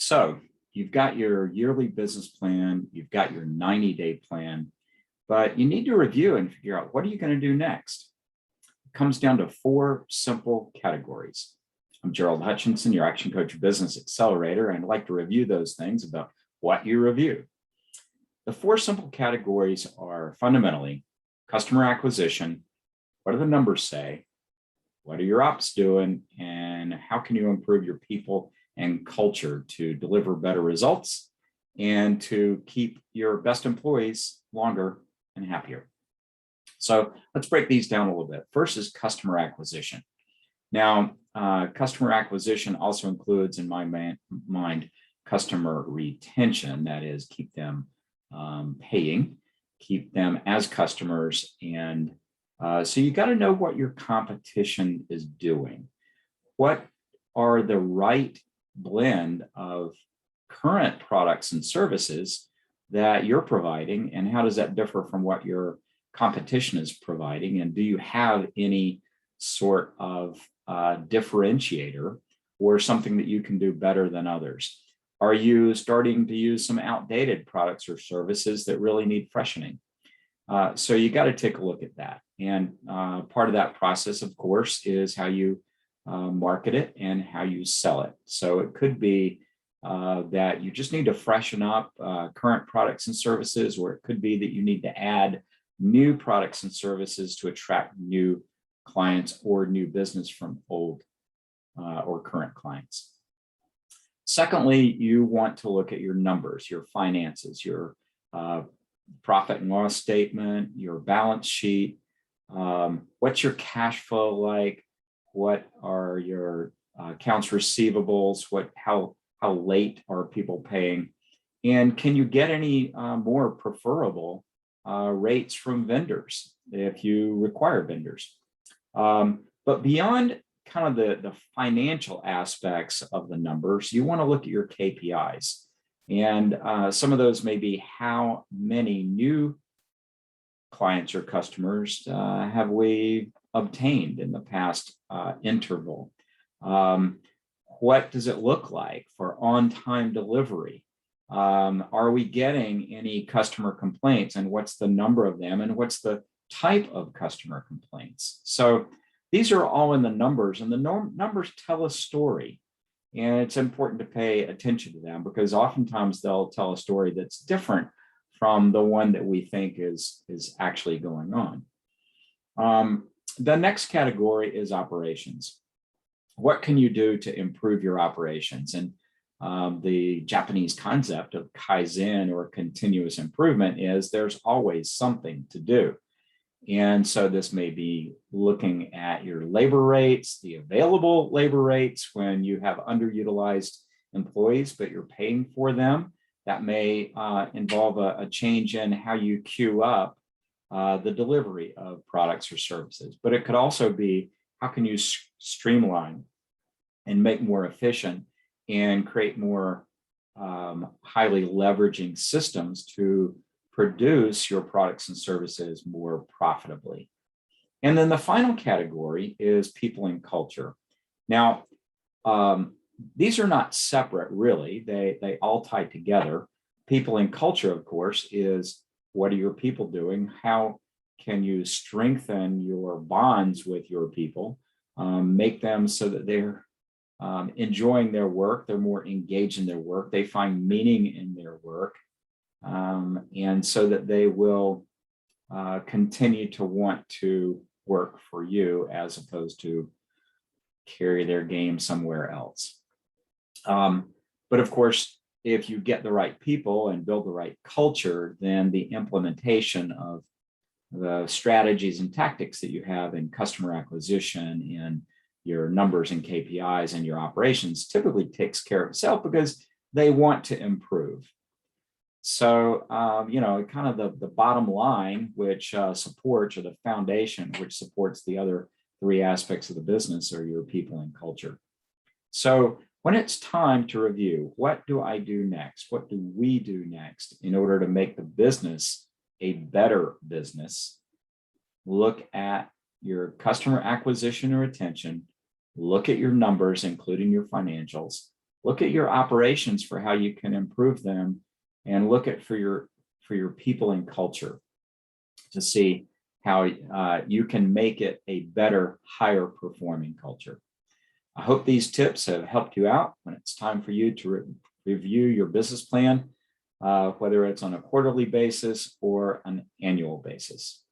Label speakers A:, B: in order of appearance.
A: So you've got your yearly business plan, you've got your 90-day plan, but you need to review and figure out what are you going to do next. It comes down to four simple categories. I'm Gerald Hutchinson, your Action Coach Business Accelerator, and I'd like to review those things about what you review. The four simple categories are fundamentally customer acquisition. What do the numbers say? What are your ops doing? And how can you improve your people and culture to deliver better results and to keep your best employees longer and happier? So let's break these down a little bit. First is customer acquisition. Now, customer acquisition also includes, in my mind, customer retention. That is, keep them paying, keep them as customers. And so you got to know what your competition is doing. What are the right blend of current products and services that you're providing, and how does that differ from what your competition is providing? And do you have any sort of differentiator or something that you can do better than others? Are you starting to use some outdated products or services that really need freshening? So you got to take a look at that. And part of that process, of course, is how you market it and how you sell it. So it could be that you just need to freshen up current products and services, or it could be that you need to add new products and services to attract new clients or new business from old or current clients. Secondly, you want to look at your numbers, your finances, your profit and loss statement, your balance sheet. What's your cash flow like? What are your accounts receivables? How late are people paying? And can you get any more preferable rates from vendors if you require vendors? But beyond kind of the financial aspects of the numbers, you want to look at your KPIs. And some of those may be how many new clients or customers have we obtained in the past interval? What does it look like for on-time delivery? Are we getting any customer complaints, and what's the number of them, and what's the type of customer complaints? So these are all in the numbers, and the numbers tell a story. And it's important to pay attention to them because oftentimes they'll tell a story that's different from the one that we think is actually going on. The next category is operations. What can you do to improve your operations? And the Japanese concept of Kaizen, or continuous improvement, is there's always something to do. And so this may be looking at your labor rates, the available labor rates when you have underutilized employees, but you're paying for them. That may involve a change in how you queue up the delivery of products or services. But it could also be, how can you streamline and make more efficient and create more highly leveraging systems to produce your products and services more profitably. And then the final category is people and culture. Now, these are not separate, really. They all tie together. People and culture, of course, is what are your people doing? How can you strengthen your bonds with your people, make them so that they're enjoying their work, they're more engaged in their work, they find meaning in their work, and so that they will continue to want to work for you as opposed to carry their game somewhere else. But of course, if you get the right people and build the right culture, then the implementation of the strategies and tactics that you have in customer acquisition and your numbers and KPIs and your operations typically takes care of itself because they want to improve. So, kind of the bottom line, which supports, or the foundation, which supports the other three aspects of the business, are your people and culture. So when it's time to review, what do I do next? What do we do next in order to make the business a better business? Look at your customer acquisition or retention, look at your numbers, including your financials, Look at your operations for how you can improve them, and look at for your people and culture to see how you can make it a better, higher performing culture. I hope these tips have helped you out when it's time for you to review your business plan, whether it's on a quarterly basis or an annual basis.